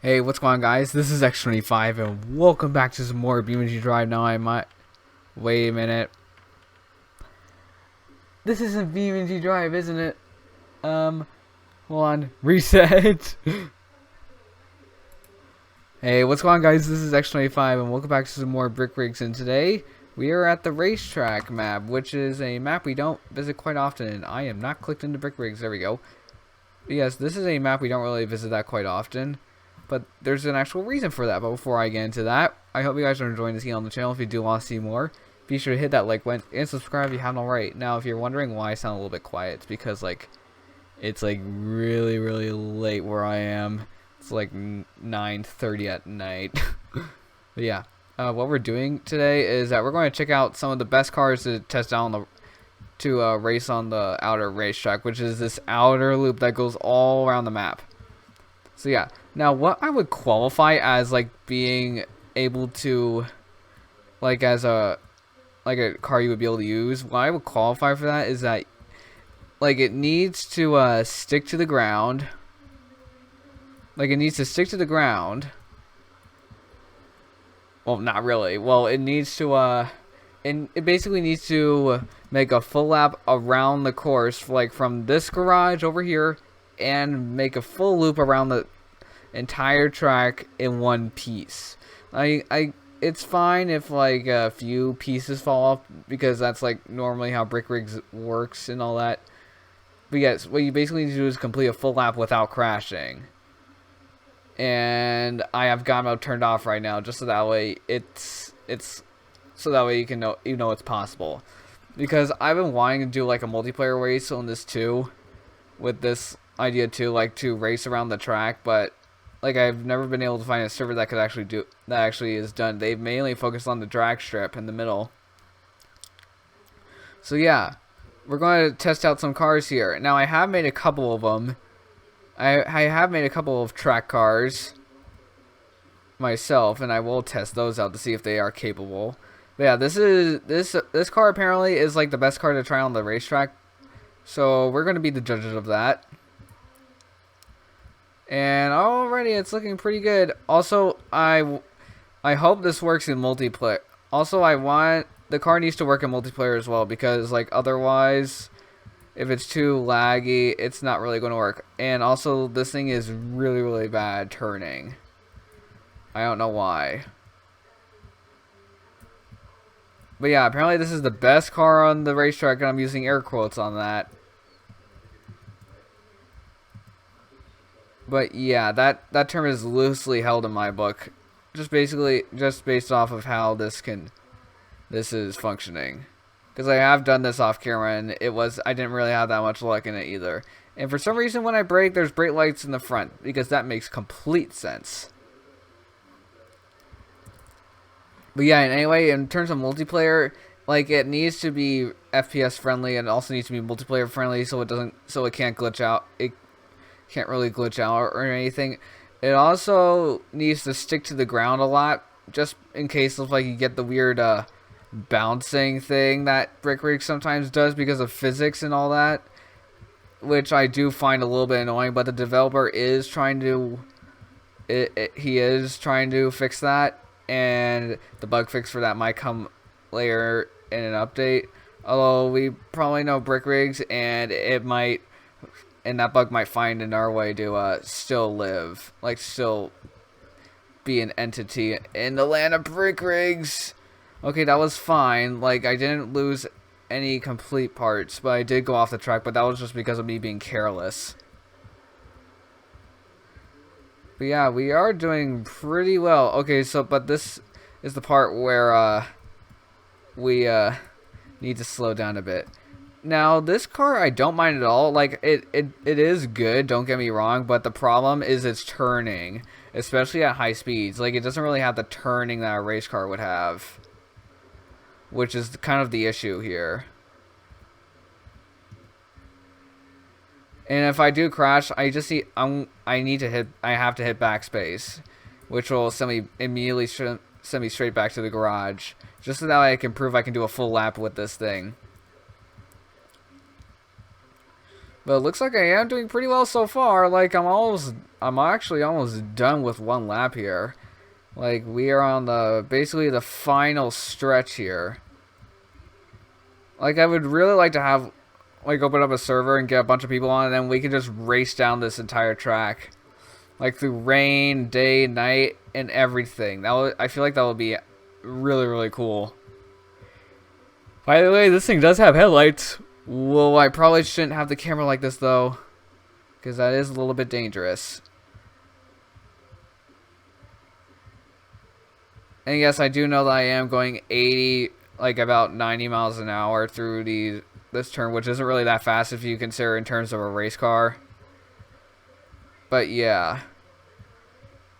Hey, what's going on, guys? This is X25 and welcome back to some more BeamNG Drive. Now I might... Wait a minute. This isn't BeamNG Drive, isn't it? Hold on. Reset. Hey, what's going on, guys? This is X25 and welcome back to some more Brick Rigs. And today, we are at the racetrack map, which is a map we don't visit quite often. And I am not clicked into Brick Rigs. There we go. But yes, this is a map we don't really visit that quite often. But there's an actual reason for that. But before I get into that, I hope you guys are enjoying this game on the channel. If you do want to see more, be sure to hit that like button and subscribe if you haven't already. Now, if you're wondering why I sound a little bit quiet, it's because it's really late where I am. It's like 9:30 at night. But yeah, what we're doing today is that we're going to check out some of the best cars to test out on the race on the outer racetrack, which is this outer loop that goes all around the map. So yeah, now what I would qualify as being able to as a car you would be able to use, what I would qualify for that is that it needs to stick to the ground. It needs to stick to the ground. Well, not really. Well, it needs to it basically needs to make a full lap around the course, from this garage over here, and make a full loop around the entire track in one piece. It's fine if a few pieces fall off, because that's normally how Brick Rigs works and all that. But yes, what you basically need to do is complete a full lap without crashing. And I have got mode turned off right now, just so that way so that way you know it's possible. Because I've been wanting to do a multiplayer race on this too, with this idea too, to race around the track, but I've never been able to find a server that could actually is done. They've mainly focused on the drag strip in the middle. So yeah, we're going to test out some cars here. Now I have made a couple of them. I have made a couple of track cars myself, and I will test those out to see if they are capable. But yeah, this car apparently is the best car to try on the racetrack. So we're going to be the judges of that. And already it's looking pretty good. Also, I hope this works in multiplayer. Also, the car needs to work in multiplayer as well, because otherwise, if it's too laggy, it's not really going to work. And also, this thing is really bad turning. I don't know why. But yeah, apparently this is the best car on the racetrack, and I'm using air quotes on that. But yeah, that term is loosely held in my book, just based off of how this is functioning. Because I have done this off camera, and I didn't really have that much luck in it either. And for some reason, when I brake, there's brake lights in the front, because that makes complete sense. But yeah, and anyway, in terms of multiplayer, it needs to be FPS friendly, and it also needs to be multiplayer friendly, so it can't glitch out. It can't really glitch out or anything. It also needs to stick to the ground a lot, just in case of you get the weird bouncing thing that Brick Rig sometimes does because of physics and all that, which I do find a little bit annoying. But the developer is trying to he is trying to fix that, and the bug fix for that might come later in an update. Although we probably know Brick Rigs, and that bug might find another way to still live, still be an entity in the land of Brick Rigs. Okay, that was fine. I didn't lose any complete parts, but I did go off the track, but that was just because of me being careless. But yeah, we are doing pretty well. Okay, but this is the part where we need to slow down a bit. Now, this car I don't mind at all. It is good, don't get me wrong, but the problem is its turning, especially at high speeds. It doesn't really have the turning that a race car would have, which is kind of the issue here. And if I do crash, I have to hit backspace, which will immediately send me straight back to the garage, just so that way I can prove I can do a full lap with this thing. But it looks like I am doing pretty well so far. Like, I'm actually almost done with one lap here. Like, we are on basically the final stretch here. Like, I would really like to have, like, open up a server and get a bunch of people on, and then we can just race down this entire track. Like, through rain, day, night, and everything. I feel like that would be really, really cool. By the way, this thing does have headlights. Well, I probably shouldn't have the camera like this, though, because that is a little bit dangerous. And yes, I do know that I am going 80, like about 90 miles an hour through this turn, which isn't really that fast if you consider in terms of a race car. But yeah,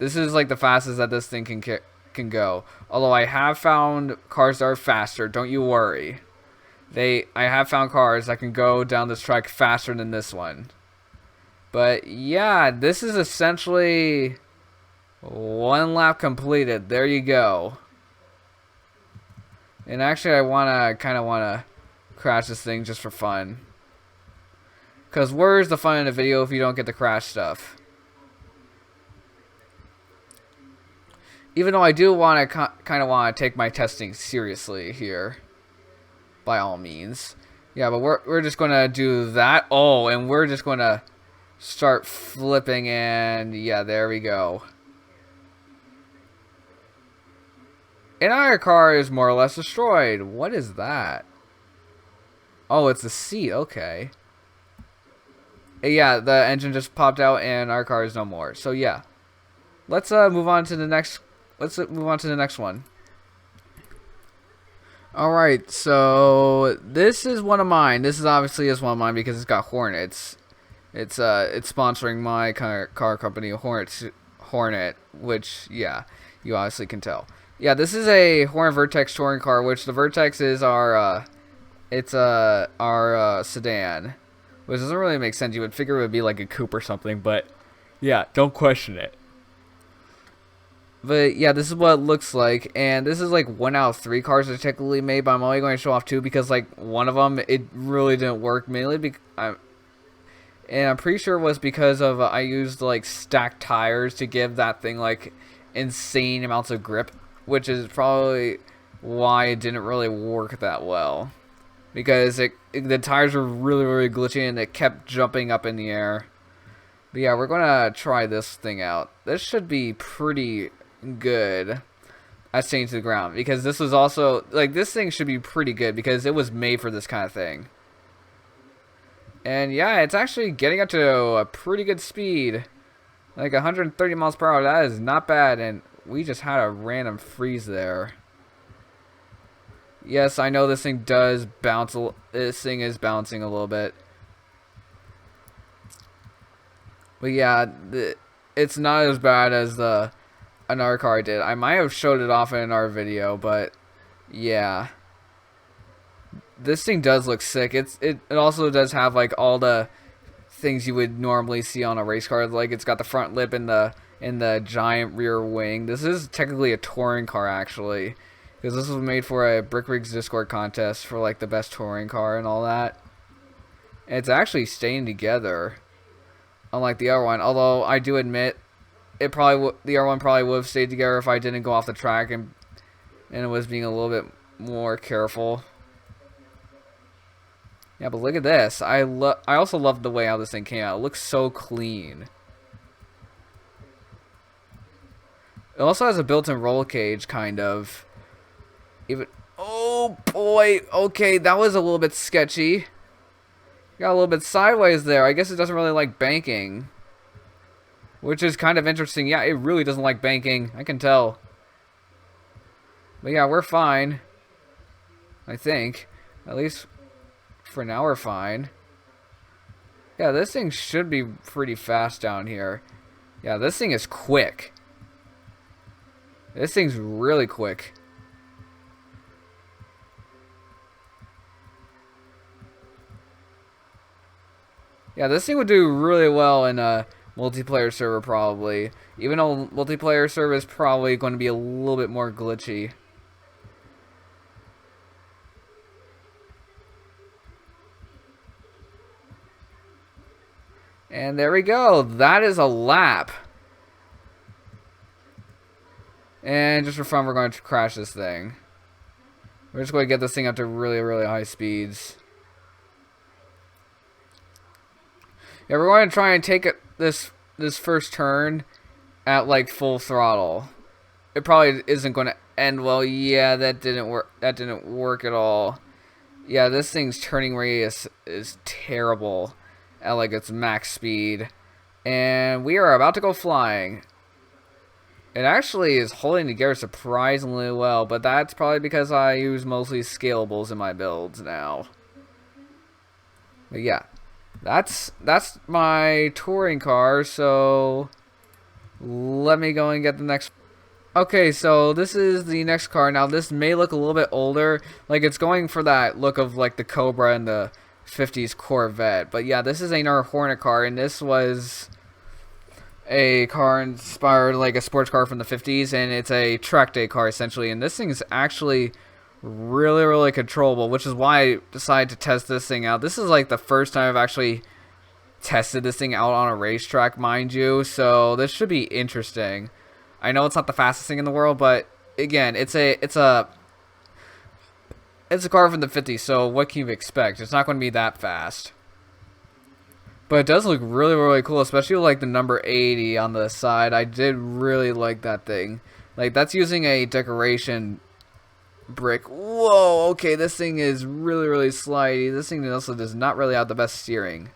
this is like the fastest that this thing can go. Although I have found cars that are faster, don't you worry. I have found cars that can go down this track faster than this one. But yeah, this is essentially one lap completed. There you go. And actually, I kind of wanna crash this thing just for fun. Cause where's the fun in a video if you don't get the crash stuff? Even though I do want to kind of want to take my testing seriously here, by all means. Yeah, but we're just gonna do that. Oh, and we're just gonna start flipping, and yeah, there we go. And our car is more or less destroyed. What is that? Oh, it's the seat. Okay. Yeah, the engine just popped out, and our car is no more. So yeah, let's move on to the next. Let's move on to the next one. Alright, so this is one of mine. This is obviously one of mine because it's got Hornets. It's sponsoring my car company, Hornet, which yeah, you obviously can tell. Yeah, this is a Hornet Vertex touring car, which the Vertex is our sedan, which doesn't really make sense. You would figure it would be like a coupe or something, but yeah, don't question it. But yeah, this is what it looks like, and this is like 1 out of 3 cars that are technically made, but I'm only going to show off 2 because like one of them, it really didn't work, mainly because I'm pretty sure it was because of I used like stacked tires to give that thing like insane amounts of grip, which is probably why it didn't really work that well, because the tires were really, really glitchy and it kept jumping up in the air. But yeah, we're gonna try this thing out. This should be pretty good at staying to the ground, because this was also like, this thing should be pretty good because it was made for this kind of thing. And yeah, it's actually getting up to a pretty good speed, like 130 miles per hour. That is not bad, and we just had a random freeze there. Yes, I know this thing does bounce. This thing is bouncing a little bit. But yeah, it's not as bad as another car I did. I might have showed it off in another video, but yeah. This thing does look sick. It also does have like all the things you would normally see on a race car. Like, it's got the front lip and the giant rear wing. This is technically a touring car, actually, because this was made for a BrickRigs Discord contest for like the best touring car and all that. And it's actually staying together, unlike the other one. Although I do admit, the other one probably would have stayed together if I didn't go off the track and it was being a little bit more careful. Yeah, but look at this. I also love the way how this thing came out. It looks so clean. It also has a built-in roll cage, kind of. Oh boy. Okay, that was a little bit sketchy. Got a little bit sideways there. I guess it doesn't really like banking, which is kind of interesting. Yeah, it really doesn't like banking. I can tell. But yeah, we're fine, I think. At least for now, we're fine. Yeah, this thing should be pretty fast down here. Yeah, this thing is quick. This thing's really quick. Yeah, this thing would do really well in a multiplayer server, probably. Even though multiplayer server is probably going to be a little bit more glitchy. And there we go. That is a lap. And just for fun, we're going to crash this thing. We're just going to get this thing up to really, really high speeds. Yeah, we're going to try and take this first turn at like full throttle. It probably isn't going to end well. Yeah, that didn't work. That didn't work at all. Yeah, this thing's turning radius is terrible at like its max speed. And we are about to go flying. It actually is holding together surprisingly well, but that's probably because I use mostly scalables in my builds now. But yeah, that's my touring car, so let me go and get the next. Okay, so this is the next car. Now this may look a little bit older, like it's going for that look of like the Cobra and the 50s Corvette. But yeah, this is another Hornet car, and this was a car inspired like a sports car from the 50s, and it's a track day car essentially. And this thing is actually really, really controllable, which is why I decided to test this thing out. This is like the first time I've actually tested this thing out on a racetrack, mind you, so this should be interesting. I know it's not the fastest thing in the world, but again, it's a car from the 50s, so what can you expect? It's not going to be that fast. But it does look really, really cool, especially with like the number 80 on the side. I did really like that thing. Like, that's using a decoration brick. Whoa, okay, this thing is really, really slidey. This thing also does not really have the best steering.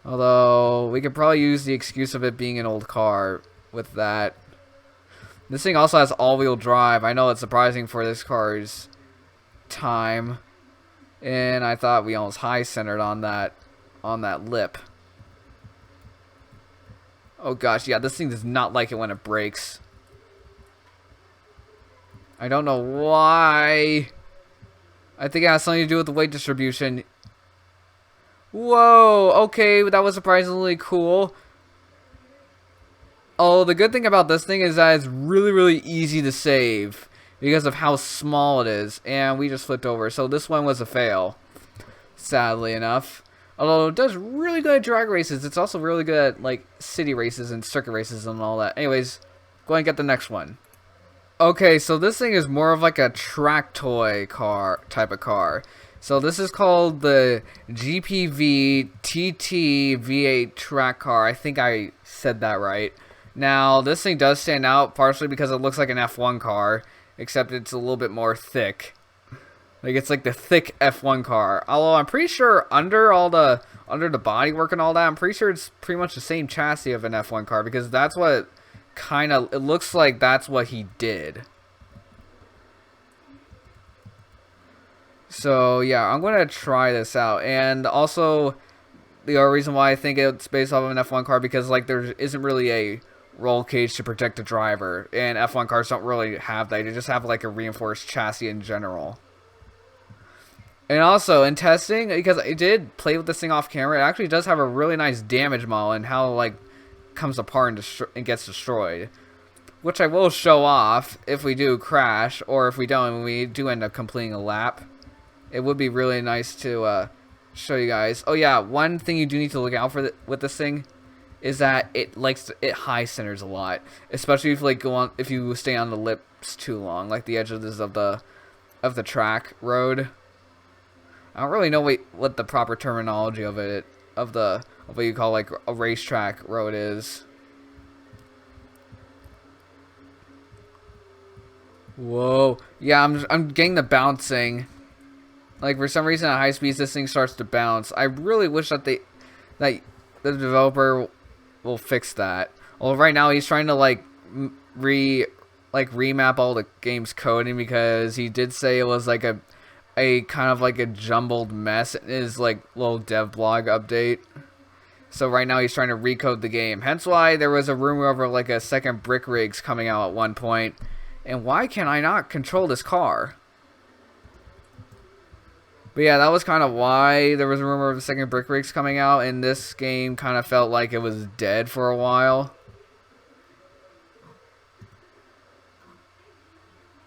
Although, we could probably use the excuse of it being an old car with that. This thing also has all-wheel drive. I know it's surprising for this car's time. And I thought we almost high-centered on that lip. Oh gosh, yeah, this thing does not like it when it brakes. I don't know why. I think it has something to do with the weight distribution. Whoa, okay, that was surprisingly cool. Oh, the good thing about this thing is that it's really, really easy to save because of how small it is. And we just flipped over, so this one was a fail, sadly enough. Although it does really good at drag races, it's also really good at like city races and circuit races and all that. Anyways, go ahead and get the next one. Okay, so this thing is more of like a track toy car type of car. So this is called the GPV TT V8 track car. I think I said that right. Now, this thing does stand out partially because it looks like an F1 car, except it's a little bit more thick. Like, it's like the thick F1 car. Although I'm pretty sure under the bodywork and all that, I'm pretty sure it's pretty much the same chassis of an F1 car, because that's what it looks like that's what he did. So yeah, I'm gonna try this out. And also, the other reason why I think it's based off of an F1 car, because like there isn't really a roll cage to protect the driver, and F1 cars don't really have that. They just have like a reinforced chassis in general. And also, in testing, because I did play with this thing off camera, it actually does have a really nice damage model and how, like, comes apart and gets destroyed. Which I will show off if we do crash, or if we don't, and we do end up completing a lap. It would be really nice to show you guys. Oh yeah, one thing you do need to look out for with this thing is that it high centers a lot. Especially if if you stay on the lips too long, like the edges of the track road. I don't really know what the proper terminology of what you call like a racetrack road is. Whoa, yeah, I'm getting the bouncing. Like, for some reason at high speeds this thing starts to bounce. I really wish that the developer will fix that. Well, right now he's trying to like remap all the game's coding, because he did say it was like a kind of like a jumbled mess in his like little dev blog update. So right now he's trying to recode the game. Hence why there was a rumor over like a second Brick Rigs coming out at one point. And why can I not control this car? But yeah, that was kind of why there was a rumor of the second Brick Rigs coming out, and this game kind of felt like it was dead for a while.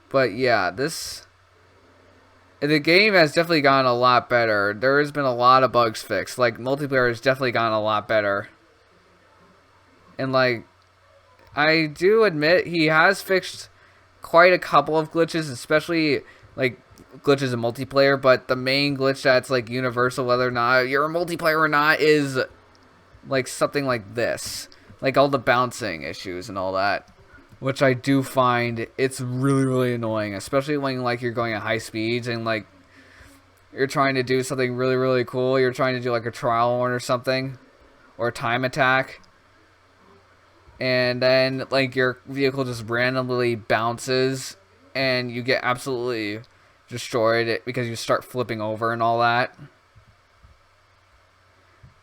But yeah, this The game has definitely gotten a lot better. There has been a lot of bugs fixed. Like, multiplayer has definitely gotten a lot better. And, like, I do admit he has fixed quite a couple of glitches, especially, like, glitches in multiplayer. But the main glitch that's, like, universal, whether or not you're a multiplayer or not, is, like, something like this. Like, all the bouncing issues and all that. Which I do find it's really, really annoying, especially when like you're going at high speeds and like you're trying to do something really, really cool. You're trying to do like a trial run or something, or a time attack, and then like your vehicle just randomly bounces and you get absolutely destroyed because you start flipping over and all that.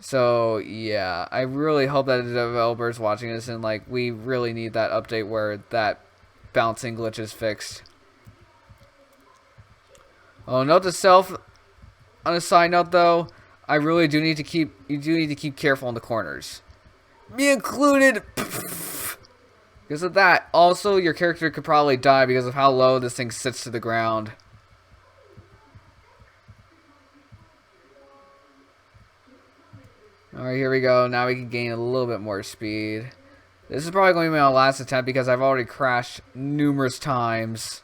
So, yeah, I really hope that the developers watching this and, like, we really need that update where that bouncing glitch is fixed. Oh, note to self, on a side note, though, I really do need to keep, you do need to keep careful in the corners. Me included! Because of that. Also, your character could probably die because of how low this thing sits to the ground. Alright, here we go. Now we can gain a little bit more speed. This is probably going to be my last attempt because I've already crashed numerous times.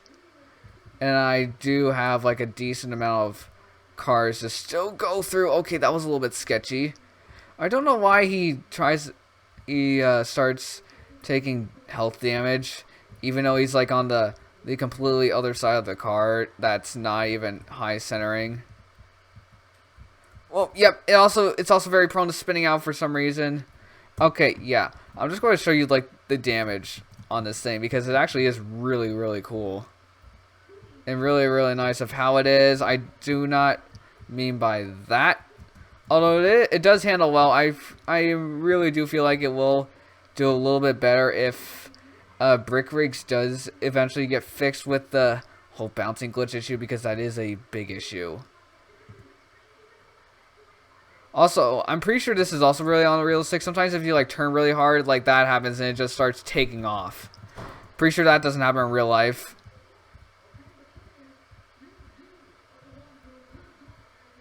And I do have like a decent amount of cars to still go through. Okay, that was a little bit sketchy. I don't know why he starts taking health damage. Even though he's like on the completely other side of the car that's not even high centering. Well, yep, it's also very prone to spinning out for some reason. Okay, yeah. I'm just going to show you, like, the damage on this thing, because it actually is really, really cool. And really, really nice of how it is. I do not mean by that. Although it does handle well, I really do feel like it will do a little bit better if Brick Rigs does eventually get fixed with the whole bouncing glitch issue, because that is a big issue. Also, I'm pretty sure this is also really unrealistic. Sometimes if you like turn really hard, like that happens and it just starts taking off. Pretty sure that doesn't happen in real life.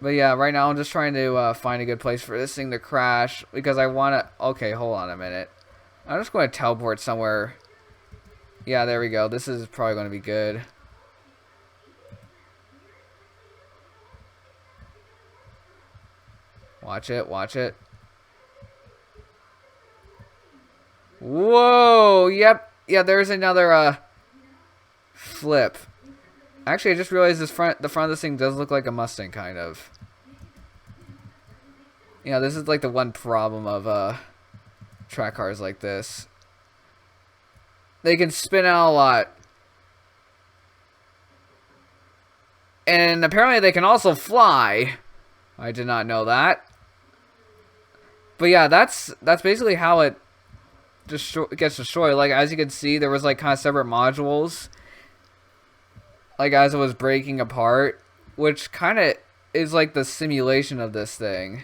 But yeah, right now I'm just trying to find a good place for this thing to crash. Because I want to... Okay, hold on a minute. I'm just going to teleport somewhere. Yeah, there we go. This is probably going to be good. Watch it, watch it. Whoa, yep. Yeah, there's another flip. Actually, I just realized the front of this thing does look like a Mustang, kind of. Yeah, this is like the one problem of track cars like this. They can spin out a lot. And apparently they can also fly. I did not know that. But yeah, that's basically how it gets destroyed. Like, as you can see, there was like kind of separate modules. Like, as it was breaking apart, which kind of is like the simulation of this thing.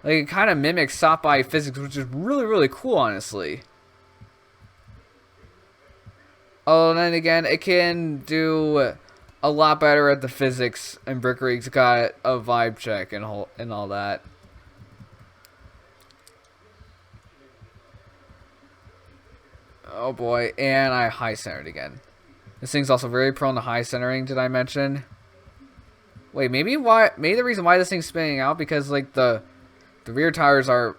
Like, it kind of mimics stop-by physics, which is really, really cool, honestly. Oh, and then again, it can do a lot better at the physics, and Brick Rigs got a vibe check and all that. Oh boy, and I high centered again. This thing's also very prone to high centering, did I mention? Wait, maybe the reason why this thing's spinning out because like the rear tires are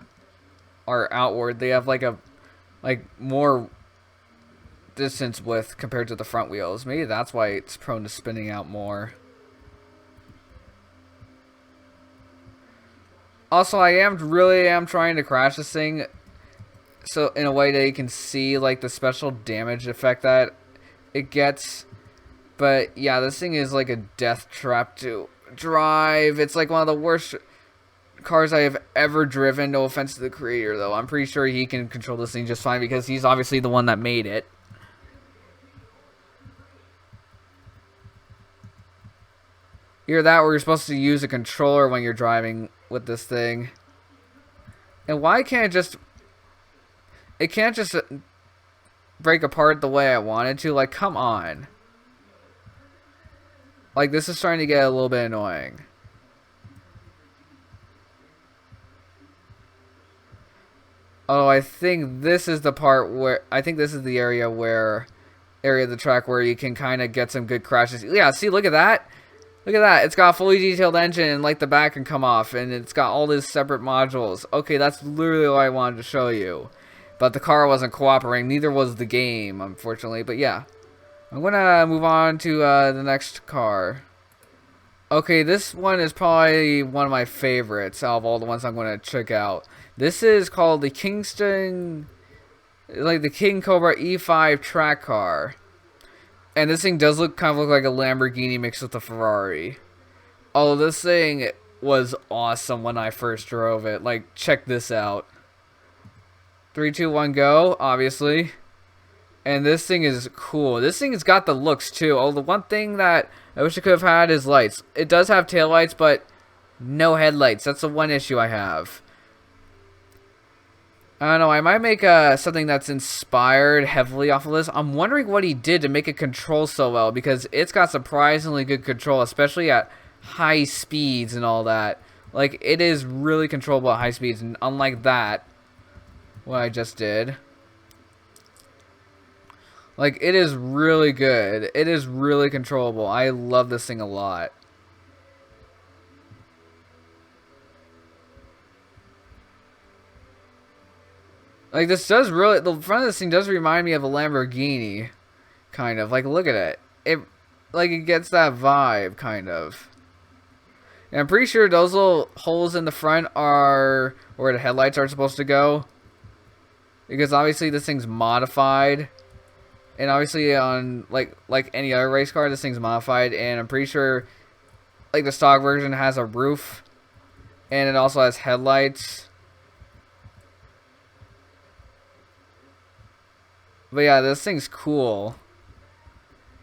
outward. They have like a more distance width compared to the front wheels. Maybe that's why it's prone to spinning out more. Also, I really am trying to crash this thing so in a way that you can see like the special damage effect that it gets. But yeah, this thing is like a death trap to drive. It's like one of the worst cars I have ever driven. No offense to the creator, though. I'm pretty sure he can control this thing just fine because he's obviously the one that made it. Either that or you're supposed to use a controller when you're driving with this thing. And why can't it can't just break apart the way I wanted to? Like, come on. Like, this is starting to get a little bit annoying. Oh, I think this is the part where... I think this is the area where... area of the track where you can kind of get some good crashes. Yeah, see, look at that. Look at that. It's got a fully detailed engine and like the back can come off and it's got all these separate modules. Okay, that's literally what I wanted to show you. But the car wasn't cooperating. Neither was the game, unfortunately. But yeah. I'm going to move on to the next car. Okay, this one is probably one of my favorites out of all the ones I'm going to check out. This is called the Kingston... like the King Cobra E5 track car. And this thing does look kind of look like a Lamborghini mixed with a Ferrari. Oh, this thing was awesome when I first drove it. Like, check this out. 3, 2, 1, go, obviously. And this thing is cool. This thing has got the looks, too. Oh, the one thing that I wish I could have had is lights. It does have taillights, but no headlights. That's the one issue I have. I don't know, I might make something that's inspired heavily off of this. I'm wondering what he did to make it control so well, because it's got surprisingly good control, especially at high speeds and all that. Like, it is really controllable at high speeds, and unlike that, what I just did. Like, it is really good. It is really controllable. I love this thing a lot. Like, this does really... the front of this thing does remind me of a Lamborghini. Kind of. Like, look at it. Like, it gets that vibe, kind of. And I'm pretty sure those little holes in the front are where the headlights are supposed to go. Because, obviously, this thing's modified. And, obviously, on, like any other race car, this thing's modified. And I'm pretty sure, like, the stock version has a roof. And it also has headlights. But yeah, this thing's cool.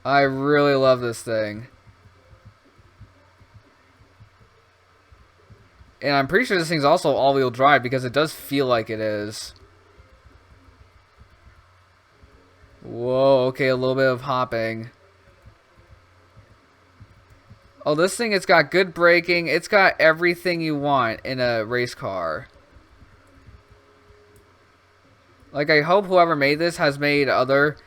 I really love this thing. And I'm pretty sure this thing's also all-wheel drive because it does feel like it is. Whoa, okay, a little bit of hopping. Oh, this thing, it's got good braking. It's got everything you want in a race car. Like, I hope whoever made this has made other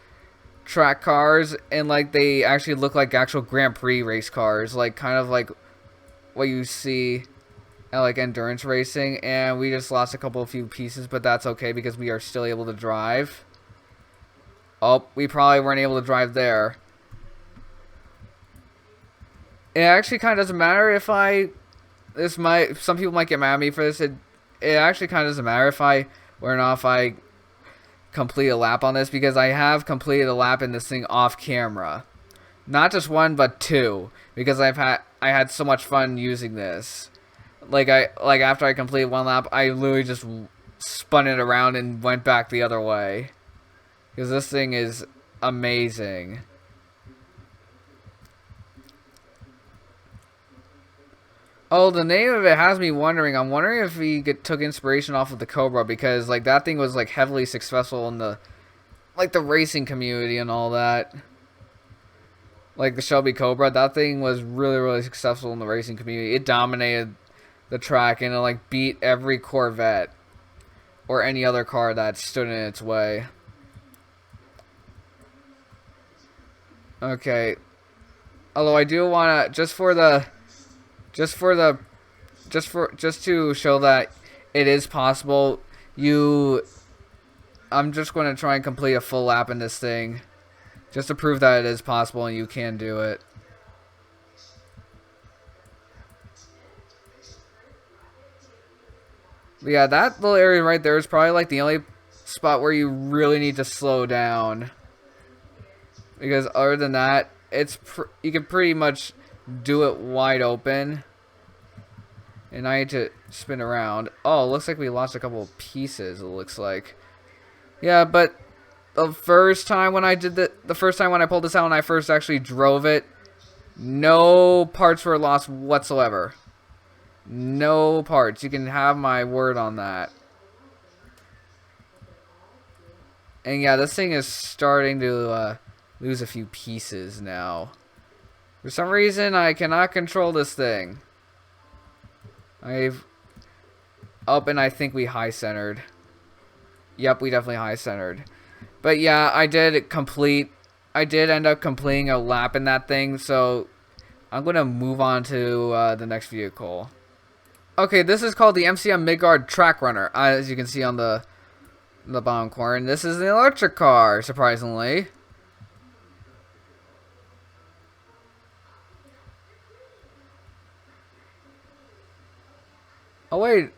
track cars and, like, they actually look like actual Grand Prix race cars. Like, kind of like what you see at, like, endurance racing. And we just lost a few pieces, but that's okay because we are still able to drive. Oh, we probably weren't able to drive there. It actually kind of doesn't matter if some people might get mad at me for this. It actually kind of doesn't matter if I complete a lap on this, because I have completed a lap in this thing off camera. Not just one, but two, because I had so much fun using this. Like after I completed one lap, I literally just spun it around and went back the other way. Because this thing is amazing. Oh, the name of it has me wondering. I'm wondering if he took inspiration off of the Cobra, because like that thing was like heavily successful in the racing community and all that. Like the Shelby Cobra, that thing was really successful in the racing community. It dominated the track and it like beat every Corvette or any other car that stood in its way. Okay. Although I do want to just to show that it is possible, I'm just going to try and complete a full lap in this thing, just to prove that it is possible and you can do it. But yeah, that little area right there is probably like the only spot where you really need to slow down, because other than that, you can pretty much do it wide open. And I need to spin around. Oh, it looks like we lost a couple of pieces, it looks like. Yeah, but the first time when I pulled this out and I first actually drove it, no parts were lost whatsoever. No parts. You can have my word on that. And yeah, this thing is starting to lose a few pieces now. For some reason, I cannot control this thing. And I think we high-centered. Yep, we definitely high-centered. But yeah, I did end up completing a lap in that thing, so I'm going to move on to the next vehicle. Okay, this is called the MCM Midgard Track Runner, as you can see on the bottom corner. And this is an electric car, surprisingly. Oh wait,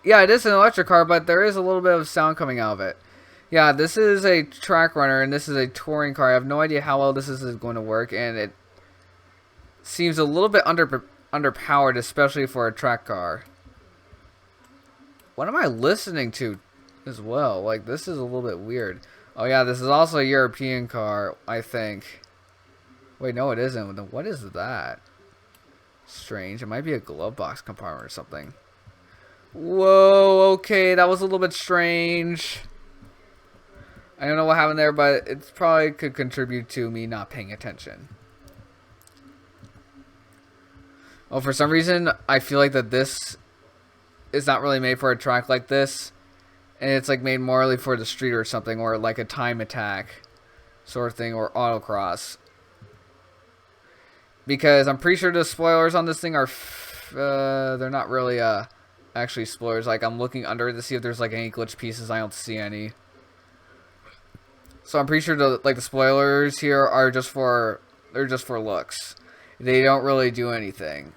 yeah, it is an electric car, but there is a little bit of sound coming out of it. Yeah, this is a track runner, and this is a touring car. I have no idea how well this is going to work, and it seems a little bit underpowered, especially for a track car. What am I listening to as well? Like, this is a little bit weird. Oh yeah, this is also a European car, I think. Wait, no it isn't. What is that? Strange. It might be a glove box compartment or something. Whoa, okay, that was a little bit strange. I don't know what happened there, but it probably could contribute to me not paying attention. Oh, for some reason, I feel like that this is not really made for a track like this. And it's like made morely for the street or something, or like a time attack sort of thing, or autocross. Because I'm pretty sure the spoilers on this thing are, they're not really actually spoilers. Like, I'm looking under it to see if there's like any glitch pieces. I don't see any. So I'm pretty sure the spoilers here are they're just for looks. They don't really do anything.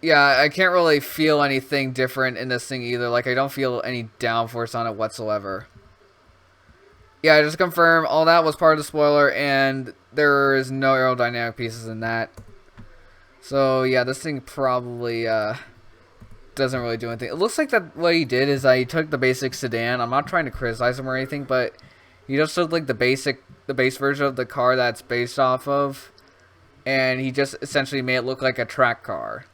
Yeah, I can't really feel anything different in this thing either. Like, I don't feel any downforce on it whatsoever. Yeah, just confirm all that was part of the spoiler, and there is no aerodynamic pieces in that. So yeah, this thing probably doesn't really do anything. It looks like that what he did is he took the basic sedan. I'm not trying to criticize him or anything, but he just took like the base version of the car that's based off of, and he just essentially made it look like a track car.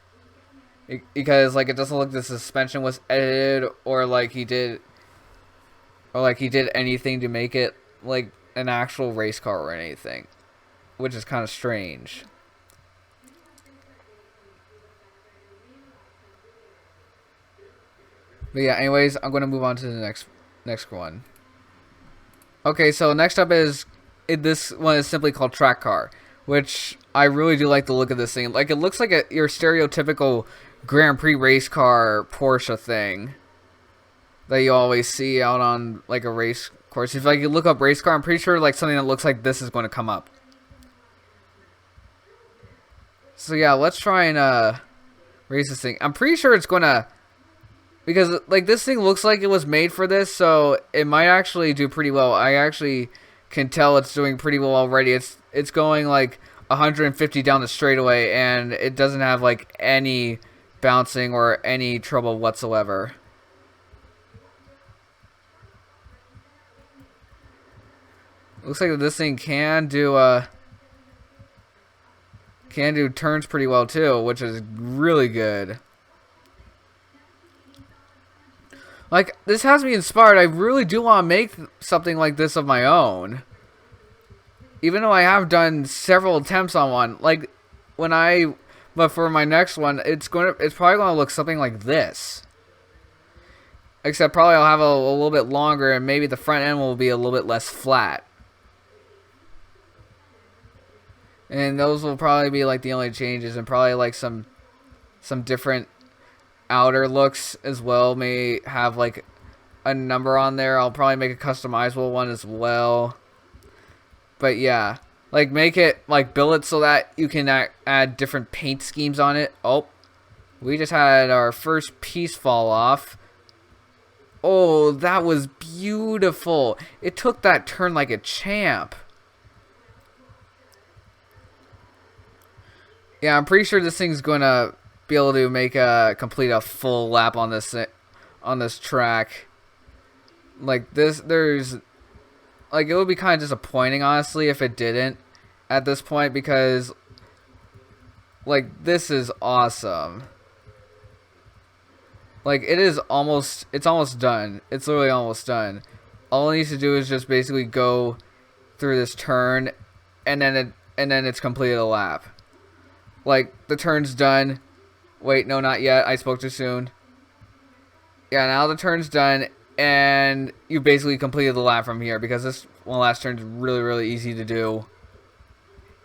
Because like it doesn't look like the suspension was edited or like he did anything to make it like an actual race car or anything, which is kind of strange. But yeah, anyways, I'm gonna move on to the next one. Okay, so next up is this one is simply called Track Car, which I really do like the look of this thing. Like, it looks like your stereotypical Grand Prix race car Porsche thing that you always see out on like a race course. If like you look up race car, I'm pretty sure like something that looks like this is going to come up. So yeah, let's try and race this thing. I'm pretty sure it's gonna, because like this thing looks like it was made for this, so it might actually do pretty well. I actually can tell it's doing pretty well already. It's going like 150 down the straightaway, and it doesn't have like any bouncing or any trouble whatsoever. Looks like this thing can do turns pretty well too, which is really good. Like, this has me inspired. I really do want to make something like this of my own. Even though I have done several attempts on one. Like, but for my next one, it's probably going to look something like this. Except probably I'll have a little bit longer, and maybe the front end will be a little bit less flat. And those will probably be like the only changes, and probably like some different outer looks as well. May have like a number on there. I'll probably make a customizable one as well. But yeah, like make it like build it so that you can add different paint schemes on it. Oh, we just had our first piece fall off. Oh, that was beautiful. It took that turn like a champ. Yeah, I'm pretty sure this thing's gonna be able to complete a full lap on this track. Like this, like it would be kind of disappointing, honestly, if it didn't at this point, because like this is awesome. Like it's almost done. It's literally almost done. All it needs to do is just basically go through this turn, and then it's completed a lap. Like, the turn's done. Wait, no, not yet. I spoke too soon. Yeah, now the turn's done, and you basically completed the lap from here, because this one last turn's really, really easy to do.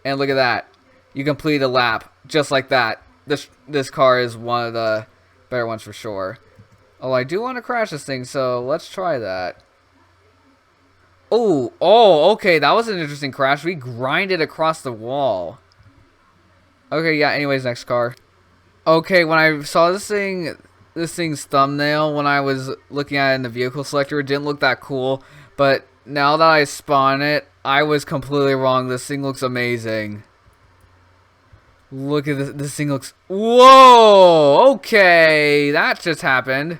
And look at that. You completed a lap just like that. This car is one of the better ones for sure. Oh, I do want to crash this thing, so let's try that. Oh, okay, that was an interesting crash. We grinded across the wall. Okay, yeah, anyways, next car. Okay, when I saw this thing's thumbnail, when I was looking at it in the vehicle selector, it didn't look that cool. But now that I spawn it, I was completely wrong. This thing looks amazing. Look at this. This thing looks... Whoa! Okay, that just happened.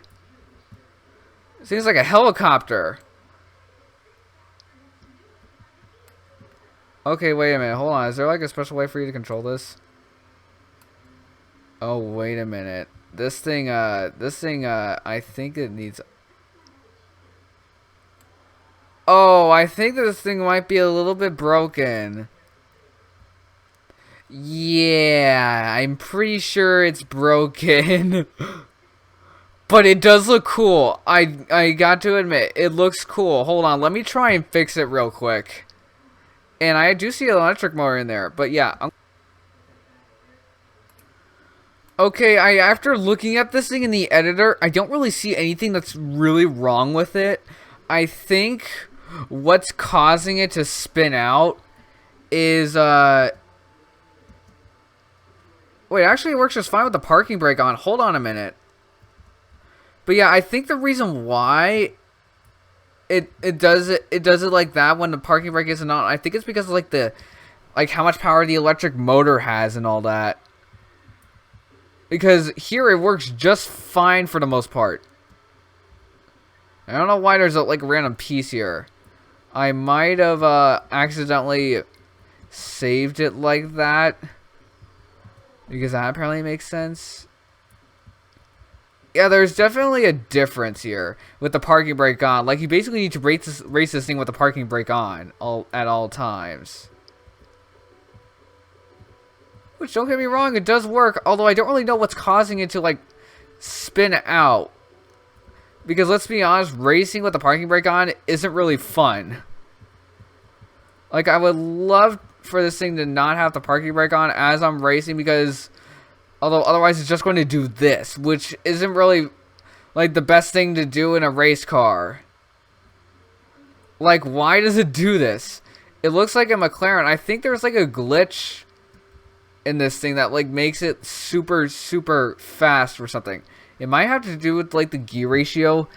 Seems like a helicopter. Okay, wait a minute. Hold on. Is there like a special way for you to control this? Oh, wait a minute. This thing, I think it needs... Oh, I think this thing might be a little bit broken. Yeah, I'm pretty sure it's broken. But it does look cool. I got to admit, it looks cool. Hold on, let me try and fix it real quick. And I do see an electric motor in there, but yeah. Okay, after looking at this thing in the editor, I don't really see anything that's really wrong with it. I think what's causing it to spin out is, wait, actually it works just fine with the parking brake on. Hold on a minute. But yeah, I think the reason why it does it like that when the parking brake isn't on, I think it's because of like how much power the electric motor has and all that. Because here it works just fine for the most part. I don't know why there's a like random piece here. I might have accidentally saved it like that, because that apparently makes sense. Yeah, there's definitely a difference here with the parking brake on. Like, you basically need to race this thing with the parking brake on at all times. Which, don't get me wrong, it does work. Although I don't really know what's causing it to, like, spin out. Because, let's be honest, racing with the parking brake on isn't really fun. Like, I would love for this thing to not have the parking brake on as I'm racing, because... although otherwise it's just going to do this, which isn't really like the best thing to do in a race car. Like, why does it do this? It looks like a McLaren. I think there's like a glitch in this thing that like makes it super fast or something. It might have to do with like the gear ratio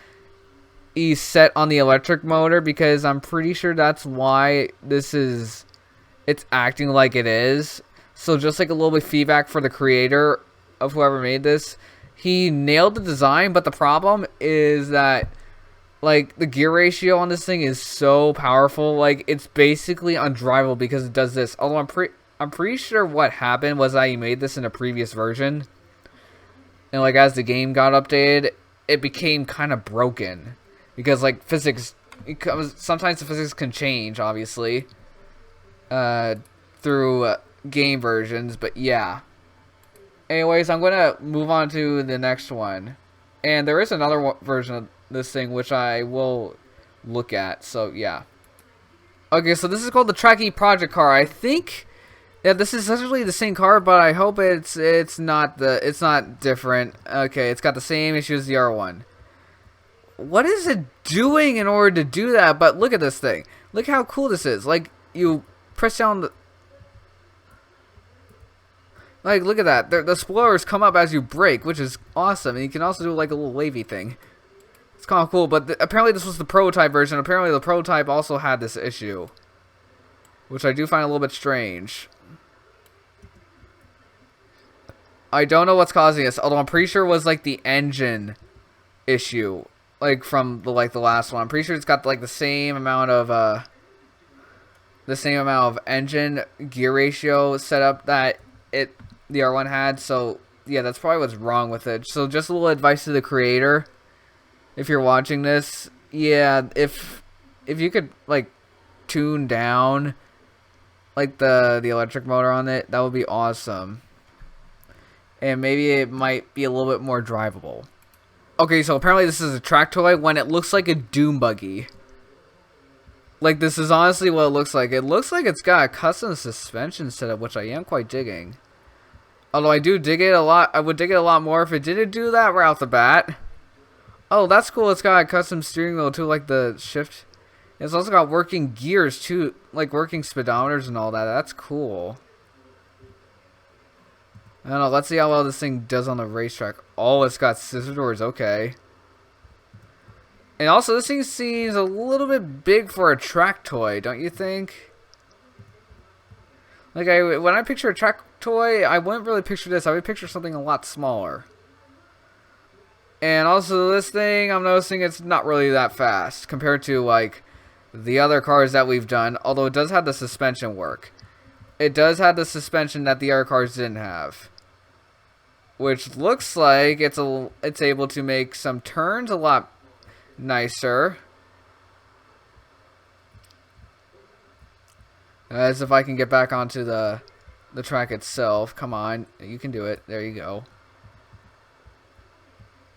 is set on the electric motor, because I'm pretty sure that's why it's acting like it is. So just like a little bit of feedback for the creator of whoever made this. He nailed the design, but the problem is that like the gear ratio on this thing is so powerful, like it's basically undrivable because it does this. Although I'm pretty sure what happened was that he made this in a previous version. And like as the game got updated, it became kind of broken. Because like physics, sometimes the physics can change, obviously. Through... game versions, but yeah. Anyways, I'm gonna move on to the next one, and there is another version of this thing which I will look at. So yeah. Okay, so this is called the Tracky Project car. I think, yeah, this is essentially the same car, but I hope it's not different. Okay, it's got the same issue as the R1. What is it doing in order to do that? But look at this thing. Look how cool this is. Like, you press down the... like, look at that. The spoilers come up as you brake, which is awesome. And you can also do, like, a little wavy thing. It's kind of cool, but apparently this was the prototype version. Apparently the prototype also had this issue, which I do find a little bit strange. I don't know what's causing this, although I'm pretty sure it was, like, the engine issue. Like, from, the last one. I'm pretty sure it's got, like, the same amount of engine gear ratio set up that the R1 had, so yeah, that's probably what's wrong with it. So just a little advice to the creator, if you're watching this, yeah, if you could like tune down like the electric motor on it, that would be awesome. and maybe it might be a little bit more drivable. Okay, so apparently this is a track toy when it looks like a Doom buggy. Like, this is honestly what it looks like. It looks like it's got a custom suspension setup, which I am quite digging. Although I do dig it a lot. I would dig it a lot more if it didn't do that right off the bat. Oh, that's cool. It's got a custom steering wheel too, like the shift. It's also got working gears too, like working speedometers and all that. That's cool. I don't know. Let's see how well this thing does on the racetrack. Oh, it's got scissor doors. Okay. And also, this thing seems a little bit big for a track toy, don't you think? Like, when I picture a track toy, I wouldn't really picture this. I would picture something a lot smaller. And also, this thing, I'm noticing it's not really that fast compared to, like, the other cars that we've done. Although it does have the suspension work. It does have the suspension that the other cars didn't have. Which looks like it's able to make some turns a lot nicer. As if I can get back onto the track itself. Come on, you can do it. There you go.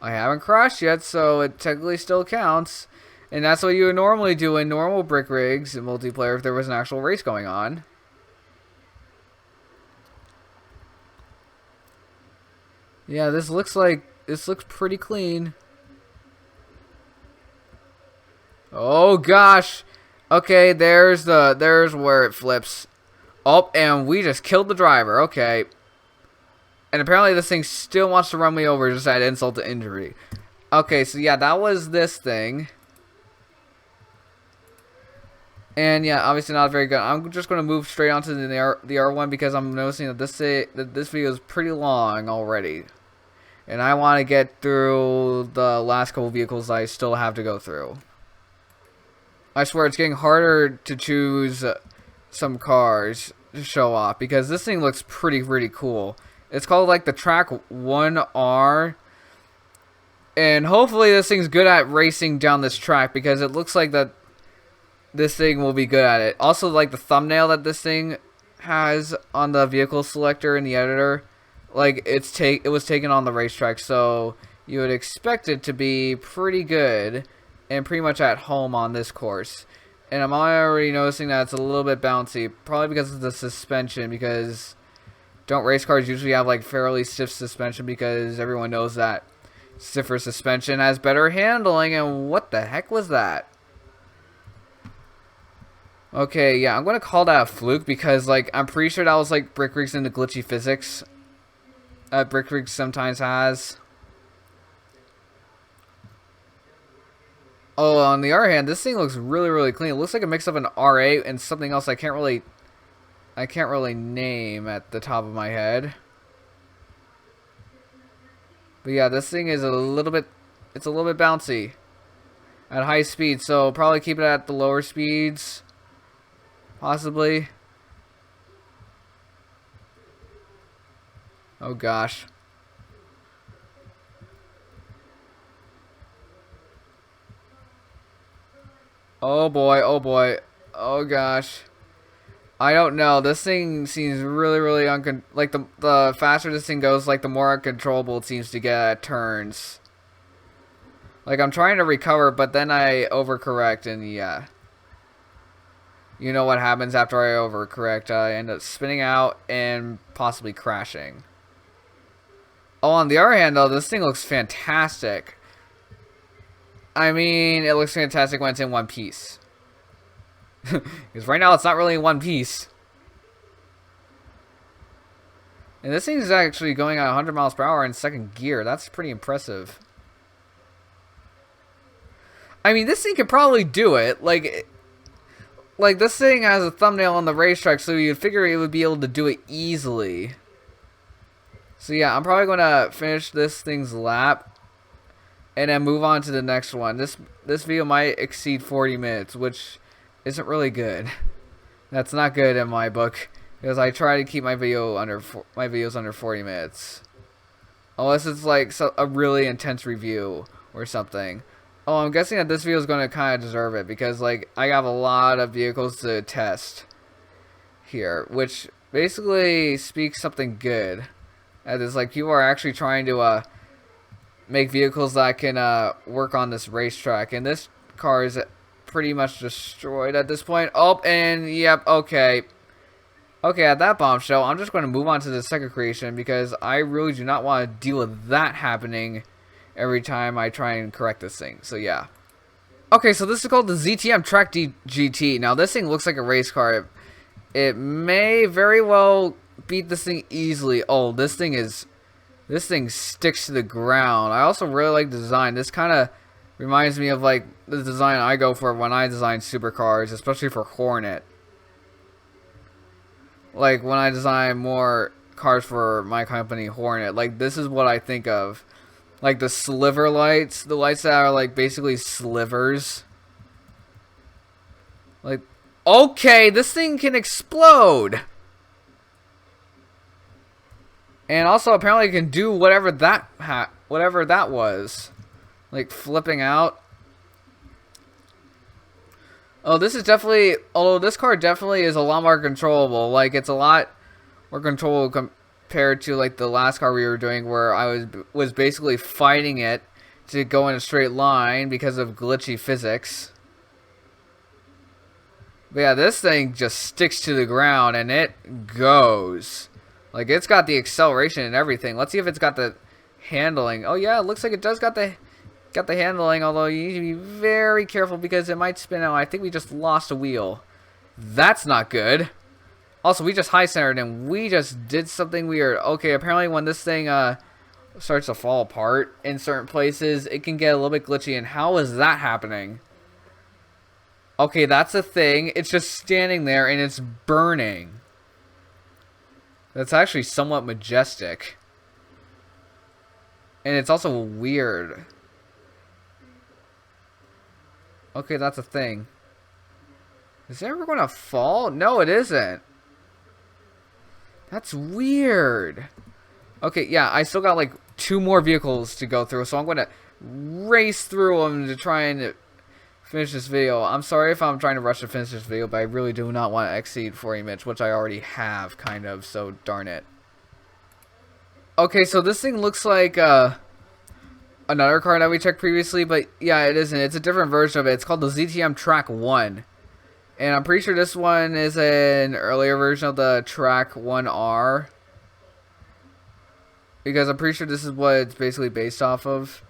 I haven't crashed yet, so it technically still counts. And that's what you would normally do in normal brick rigs in multiplayer if there was an actual race going on. Yeah, this looks pretty clean. Oh gosh. Okay, there's where it flips. Oh, and we just killed the driver. Okay. And apparently this thing still wants to run me over, just add insult to injury. Okay, so yeah, that was this thing. And yeah, obviously not very good. I'm just going to move straight onto the R1 because I'm noticing that this video is pretty long already. And I want to get through the last couple vehicles I still have to go through. I swear it's getting harder to choose some cars to show off because this thing looks pretty cool. It's called like the Track 1R. And hopefully this thing's good at racing down this track because it looks like that this thing will be good at it. Also, like the thumbnail that this thing has on the vehicle selector in the editor, like it was taken on the racetrack, so you would expect it to be pretty good and pretty much at home on this course. And I'm already noticing that it's a little bit bouncy, probably because of the suspension, because don't race cars usually have like fairly stiff suspension because everyone knows that stiffer suspension has better handling. And what the heck was that? Okay, yeah, I'm going to call that a fluke because like I'm pretty sure that was like Brick Rigs into glitchy physics. Brick Rigs sometimes has. Oh, on the other hand, this thing looks really clean. It looks like a mix of an R8 and something else I can't really name at the top of my head. But yeah, this thing is it's a little bit bouncy at high speed, so probably keep it at the lower speeds, possibly. Oh gosh. Oh boy, oh boy. Oh gosh. I don't know. This thing seems really like the faster this thing goes, like the more uncontrollable it seems to get at turns. Like I'm trying to recover, but then I overcorrect and yeah. You know what happens after I overcorrect. I end up spinning out and possibly crashing. Oh, on the other hand though, this thing looks fantastic. I mean, it looks fantastic when it's in one piece. Because right now it's not really in one piece. And this thing is actually going at 100 miles per hour in second gear. That's pretty impressive. I mean, this thing could probably do it. Like this thing has a thumbnail on the racetrack, so you'd figure it would be able to do it easily. So yeah, I'm probably going to finish this thing's lap and then move on to the next one. This video might exceed 40 minutes, which isn't really good. That's not good in my book because I try to keep my videos under 40 minutes, unless it's like a really intense review or something. Oh, I'm guessing that this video is going to kind of deserve it because like I have a lot of vehicles to test here, which basically speaks something good That is like people are actually trying to make vehicles that can work on this racetrack, and this car is pretty much destroyed at this point. Oh, and yep, okay. Okay, at that bombshell, I'm just going to move on to the second creation because I really do not want to deal with that happening every time I try and correct this thing. So yeah. Okay, so this is called the ZTM Track GT. Now this thing looks like a race car. It may very well beat this thing easily. Oh, this thing sticks to the ground. I also really like the design. This kind of reminds me of like the design I go for when I design supercars, especially for Hornet. Like when I design more cars for my company Hornet, like this is what I think of. Like the sliver lights, the lights that are like basically slivers. Like, okay, this thing can explode. And also apparently it can do whatever that was. Like flipping out. Oh, this is definitely, although this car definitely is a lot more controllable. Like, it's a lot more controllable compared to, like, the last car we were doing where I was basically fighting it to go in a straight line because of glitchy physics. But yeah, this thing just sticks to the ground and it goes. Like, it's got the acceleration and everything. Let's see if it's got the handling. Oh, yeah, it looks like it does got the handling, although you need to be very careful because it might spin out. I think we just lost a wheel. That's not good. Also, we just high-centered and we just did something weird. Okay, apparently when this thing starts to fall apart in certain places, it can get a little bit glitchy. And how is that happening? Okay, that's a thing. It's just standing there and it's burning. That's actually somewhat majestic. And it's also weird. Okay, that's a thing. Is it ever going to fall? No, it isn't. That's weird. Okay, yeah, I still got like 2 more vehicles to go through, so I'm going to race through them to try and finish this video. I'm sorry if I'm trying to rush to finish this video, but I really do not want to exceed 40 minutes, which I already have, kind of, so darn it. Okay, so this thing looks like another car that we checked previously, but yeah, it isn't. It's a different version of it. It's called the ZTM Track 1. And I'm pretty sure this one is an earlier version of the Track 1R. Because I'm pretty sure this is what it's basically based off of.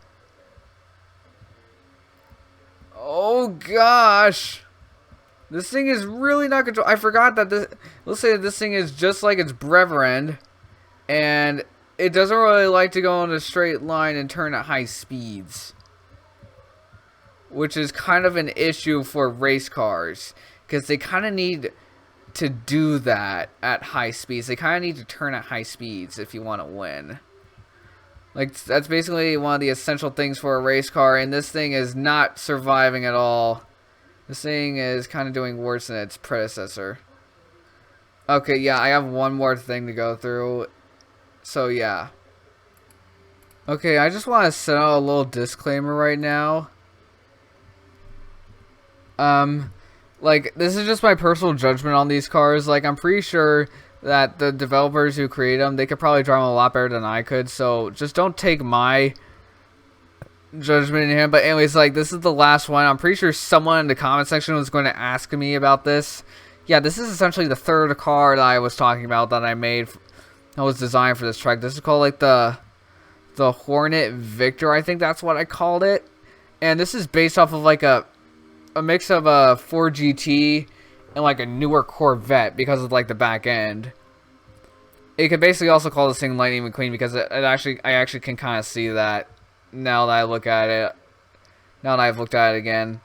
Oh gosh! This thing is really not controlled. I forgot that this... Let's say that this thing is just like its brethren. And it doesn't really like to go in a straight line and turn at high speeds. Which is kind of an issue for race cars. Because they kind of need to do that at high speeds. They kind of need to turn at high speeds if you want to win. Like, that's basically one of the essential things for a race car. And this thing is not surviving at all. This thing is kind of doing worse than its predecessor. Okay, yeah, I have one more thing to go through. So, yeah. Okay, I just want to set out a little disclaimer right now. Like, this is just my personal judgment on these cars. Like, I'm pretty sure that the developers who create them, they could probably drive them a lot better than I could. So, just don't take my judgment in him. But anyways, like, this is the last one. I'm pretty sure someone in the comment section was going to ask me about this. Yeah, this is essentially the third car that I was talking about that I made. That was designed for this track. This is called, like, the Hornet Victor. I think that's what I called it. And this is based off of, like, a mix of a Ford GT and like a newer Corvette because of like the back end. You could basically also call this thing Lightning McQueen because I actually can kind of see that now that I look at it. Now that I've looked at it again.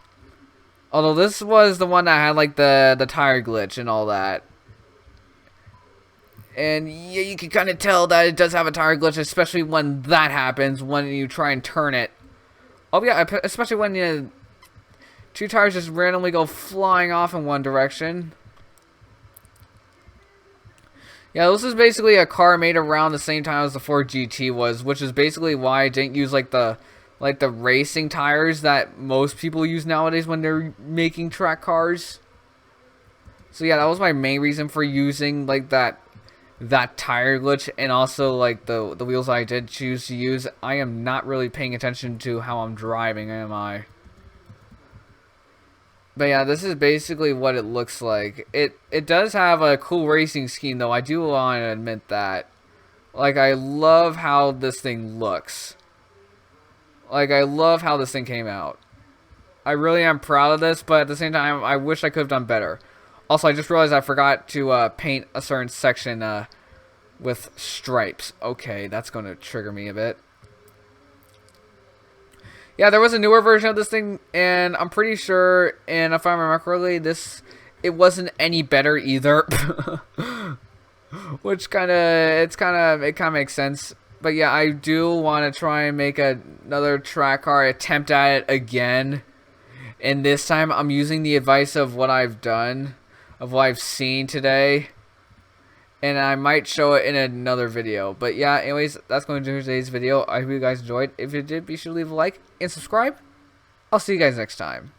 Although this was the one that had like the tire glitch and all that. And yeah, you can kind of tell that it does have a tire glitch, especially when that happens, when you try and turn it. Oh yeah, especially when you... 2 tires just randomly go flying off in one direction. Yeah, this is basically a car made around the same time as the Ford GT was, which is basically why I didn't use like the racing tires that most people use nowadays when they're making track cars. So yeah, that was my main reason for using like that that tire glitch and also like the wheels I did choose to use, I am not really paying attention to how I'm driving, am I? But yeah, this is basically what it looks like. It does have a cool racing scheme though. I do want to admit that. Like, I love how this thing looks. Like, I love how this thing came out. I really am proud of this, but at the same time, I wish I could have done better. Also, I just realized I forgot to paint a certain section with stripes. Okay, that's going to trigger me a bit. Yeah, there was a newer version of this thing, and I'm pretty sure, and if I remember correctly, it wasn't any better either. Which it kind of makes sense. But yeah, I do want to try and make another track car attempt at it again. And this time I'm using the advice of what I've done, of what I've seen today. And I might show it in another video. But yeah, anyways, that's going to do today's video. I hope you guys enjoyed. If you did, be sure to leave a like and subscribe. I'll see you guys next time.